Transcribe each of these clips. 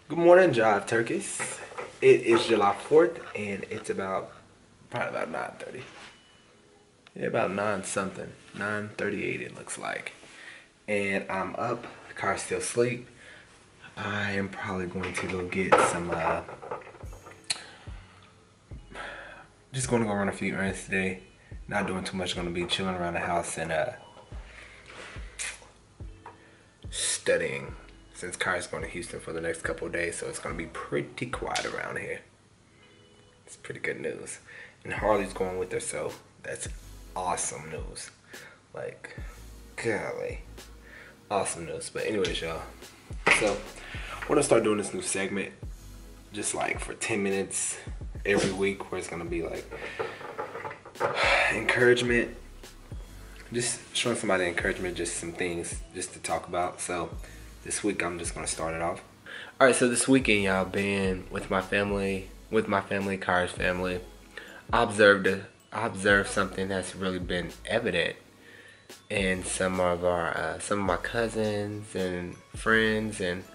Good morning, Jive Turkeys. It is July 4th, and it's probably about 9:30. Yeah, about 9 something. 9:38 it looks like. And I'm up. The car's still asleep. I am probably going to go get some, just going to go run a few errands today. Not doing too much. Going to be chilling around the house and, studying. Since Kyra's going to Houston for the next couple of days, so it's going to be pretty quiet around here. It's pretty good news. And Harley's going with her, so that's awesome news. Like, golly. Awesome news. But anyways, y'all. So, we're going to start doing this new segment just like for 10 minutes every week where it's going to be like encouragement. Just showing somebody encouragement, just some things just to talk about. So, this week I'm just gonna start it off. Alright, so this weekend y'all been with my family, Kyra's family. I observed something that's really been evident in some of my cousins and friends, and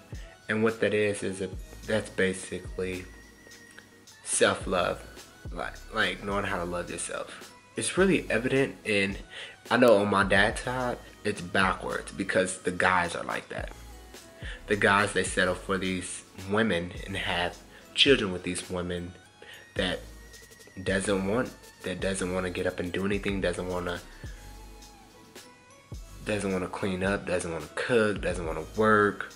what that is that's basically self-love, like knowing how to love yourself. It's really evident in, I know on my dad's side it's backwards because the guys are like that. The guys, they settle for these women and have children with these women that doesn't want to get up and do anything, doesn't want to clean up, doesn't want to cook, doesn't want to work.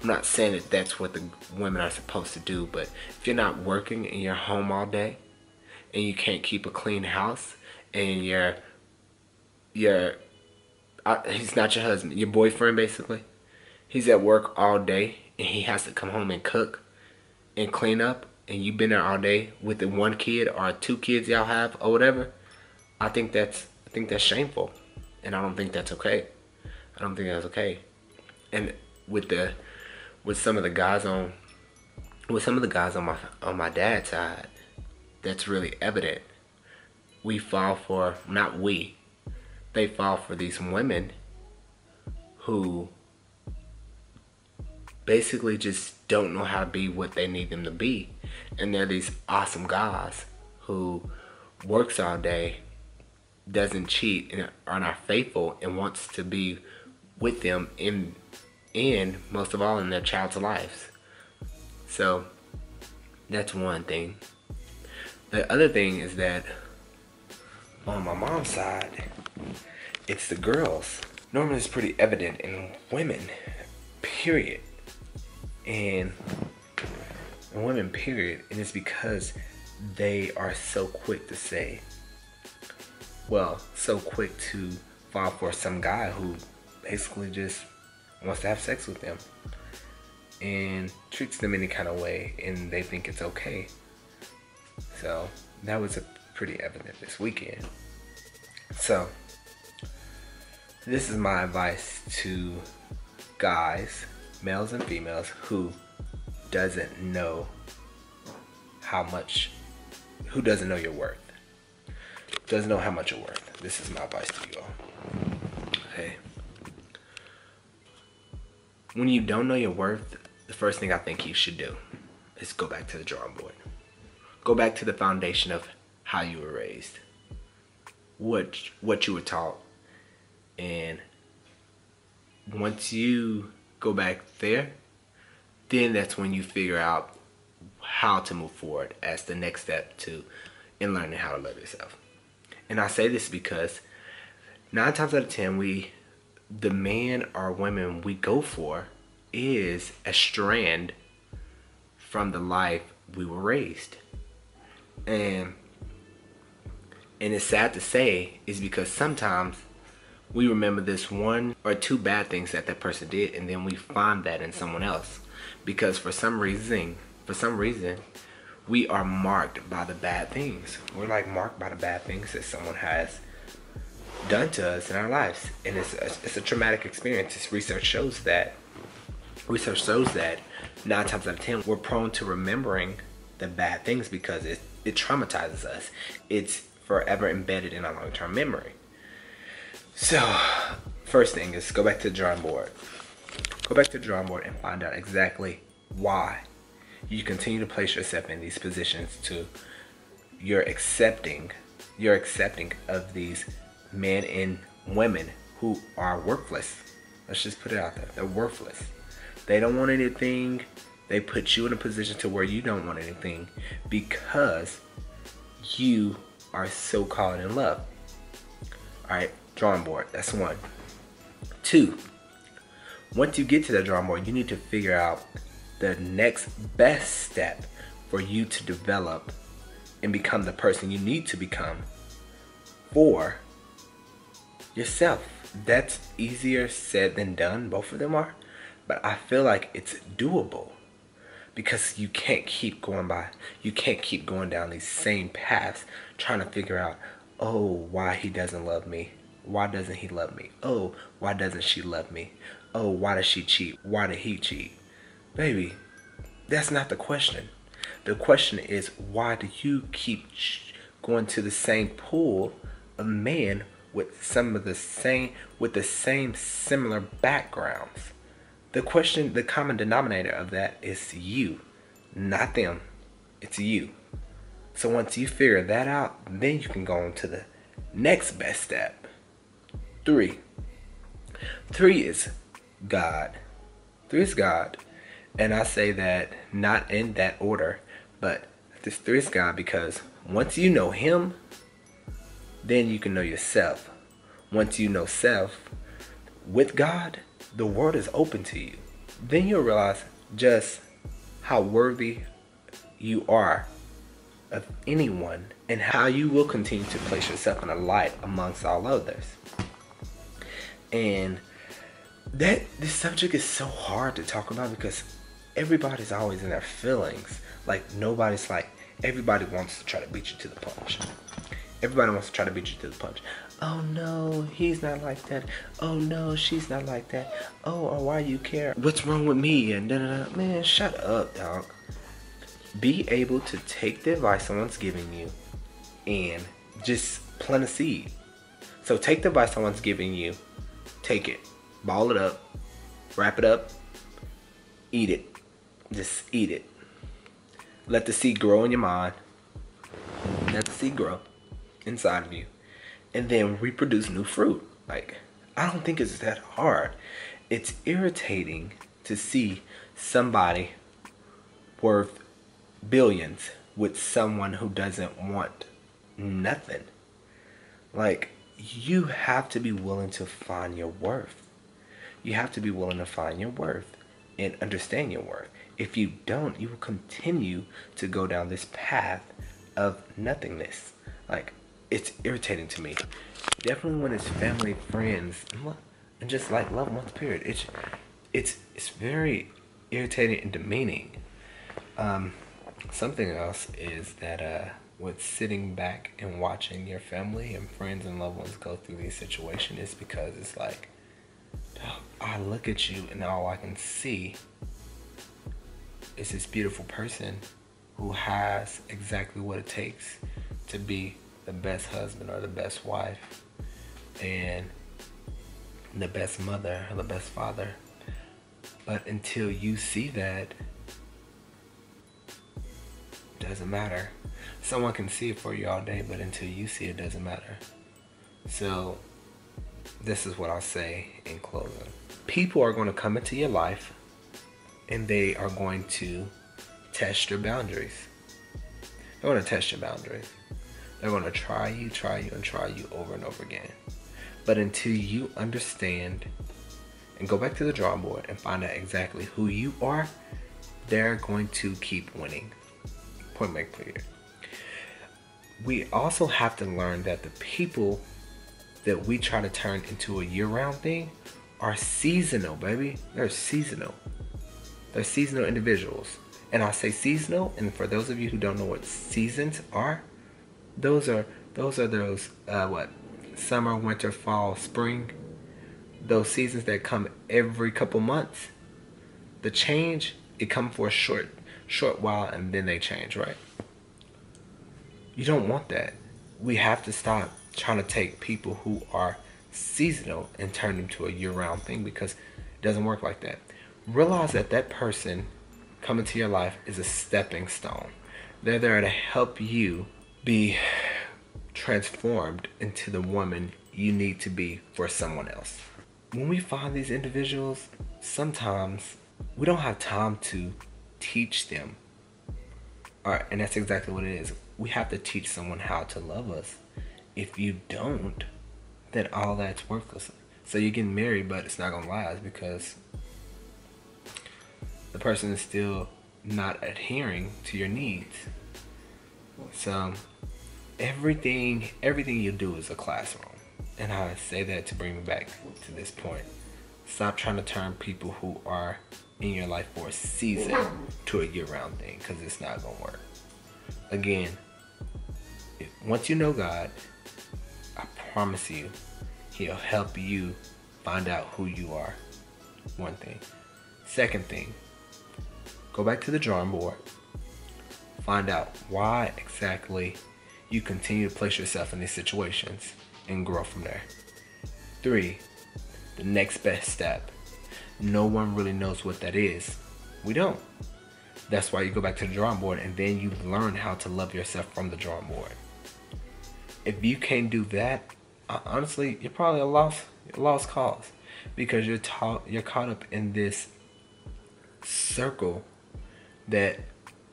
I'm not saying that that's what the women are supposed to do, but if you're not working and you're home all day and you can't keep a clean house and he's not your husband, your boyfriend basically. He's at work all day and he has to come home and cook and clean up, and you've been there all day with the one kid or 2 kids y'all have or whatever. I think that's shameful, and I don't think that's okay. I don't think that's okay. And with some of the guys on my dad's side, that's really evident. They fall for these women who basically just don't know how to be what they need them to be. And they're these awesome guys who works all day, doesn't cheat, and are not faithful, and wants to be with them in most of all in their child's lives. So that's one thing. The other thing is that on my mom's side, it's the girls. Normally it's pretty evident in women, period. And women, period. And it's because they are so quick to fall for some guy who basically just wants to have sex with them and treats them any kind of way, and they think it's okay. So that was pretty evident this weekend. So this is my advice to guys, males and females, who doesn't know your worth. Doesn't know how much you're worth. This is my advice to you all. Okay. When you don't know your worth, the first thing I think you should do is go back to the drawing board. Go back to the foundation of how you were raised. What you were taught. And once you go back there, then that's when you figure out how to move forward as the next step in learning how to love yourself. And I say this because 9 times out of 10, the man or women we go for is a strand from the life we were raised. And it's sad to say, is because sometimes we remember this 1 or 2 bad things that person did, and then we find that in someone else. Because for some reason, we are marked by the bad things. We're like marked by the bad things that someone has done to us in our lives. And it's a traumatic experience. Research shows that 9 times out of 10, we're prone to remembering the bad things because it traumatizes us. It's forever embedded in our long-term memory. So, first thing is go back to the drawing board. Go back to the drawing board and find out exactly why You continue to place yourself in these positions to you're accepting of these men and women who are worthless. Let's just put it out there. They're worthless. They don't want anything. They put you in a position to where you don't want anything because you are so caught in love. Alright, drawing board. That's one. Two, once you get to the drawing board, you need to figure out the next best step for you to develop and become the person you need to become for yourself. That's easier said than done. Both of them are. But I feel like it's doable because you can't keep going down these same paths trying to figure out, oh, why he doesn't love me. Why doesn't he love me? Oh, why doesn't she love me? Oh, why does she cheat? Why did he cheat? Baby, that's not the question. The question is, why do you keep going to the same pool of men with the same similar backgrounds? The question, the common denominator of that is you, not them. It's you. So once you figure that out, then you can go on to the next best step. 3. 3 is God. 3 is God. And I say that not in that order, but this 3 is God because once you know Him, then you can know yourself. Once you know self, with God, the world is open to you. Then you'll realize just how worthy you are of anyone and how you will continue to place yourself in a light amongst all others. And this subject is so hard to talk about because everybody's always in their feelings. Like everybody wants to try to beat you to the punch. Everybody wants to try to beat you to the punch. Oh no, he's not like that. Oh no, she's not like that. Oh, or why you care? What's wrong with me? And da-da-da. Man, shut up, dog. Be able to take the advice someone's giving you and just plant a seed. So take the advice someone's giving you, take it, ball it up, wrap it up, eat it. Just eat it. Let the seed grow in your mind. Let the seed grow inside of you. And then reproduce new fruit. Like, I don't think it's that hard. It's irritating to see somebody worth billions with someone who doesn't want nothing. Like, you have to be willing to find your worth. You have to be willing to find your worth and understand your worth. If you don't, you will continue to go down this path of nothingness. Like, it's irritating to me. Definitely when it's family, friends, and just like loved ones, period. It's very irritating and demeaning. Something else is that with sitting back and watching your family and friends and loved ones go through these situations is because it's like, I look at you and all I can see is this beautiful person who has exactly what it takes to be the best husband or the best wife and the best mother or the best father. But until you see that, it doesn't matter. Someone can see it for you all day, but until you see it, doesn't matter. So this is what I'll say in closing. People are going to come into your life and they are going to test your boundaries. They're going to test your boundaries. They're going to try you, and try you over and over again. But until you understand and go back to the drawing board and find out exactly who you are, they're going to keep winning. Point blank period. We also have to learn that the people that we try to turn into a year-round thing are seasonal, baby. They're seasonal. They're seasonal individuals. And I say seasonal, and for those of you who don't know what seasons are, those are summer, winter, fall, spring. Those seasons that come every couple months. The change, it comes for a short while and then they change, right? You don't want that. We have to stop trying to take people who are seasonal and turn them to a year-round thing because it doesn't work like that. Realize that that person come into your life is a stepping stone. They're there to help you be transformed into the woman you need to be for someone else. When we find these individuals, sometimes we don't have time to teach them. And that's exactly what it is. We have to teach someone how to love us. If you don't, then all that's worthless. So you're getting married, but it's not gonna last because the person is still not adhering to your needs. So everything you do is a classroom. And I say that to bring me back to this point. Stop trying to turn people who are in your life for a season to a year-round thing, because it's not gonna work. Again, once you know God, I promise you, He'll help you find out who you are. One thing. Second thing, go back to the drawing board. Find out why exactly you continue to place yourself in these situations and grow from there. 3, the next best step. No one really knows what that is. We don't. That's why you go back to the drawing board, and then you learn how to love yourself from the drawing board. If you can't do that, honestly, you're probably a lost cause, because you're caught up in this circle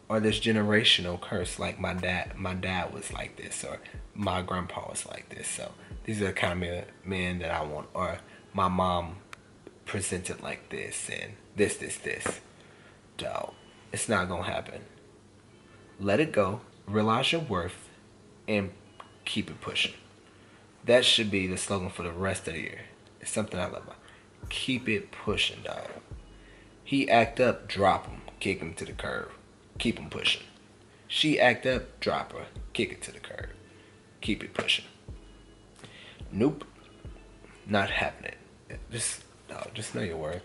or this generational curse. Like my dad was like this, or my grandpa was like this. So these are the kind of men that I want, or my mom presented like this, and this. Dog, it's not gonna happen. Let it go. Realize your worth, and keep it pushing. That should be the slogan for the rest of the year. It's something I love about. Keep it pushing, dog. He act up, drop him, kick him to the curb, keep him pushing. She act up, drop her, kick it to the curb, keep it pushing. Nope, not happening. Just know your worth.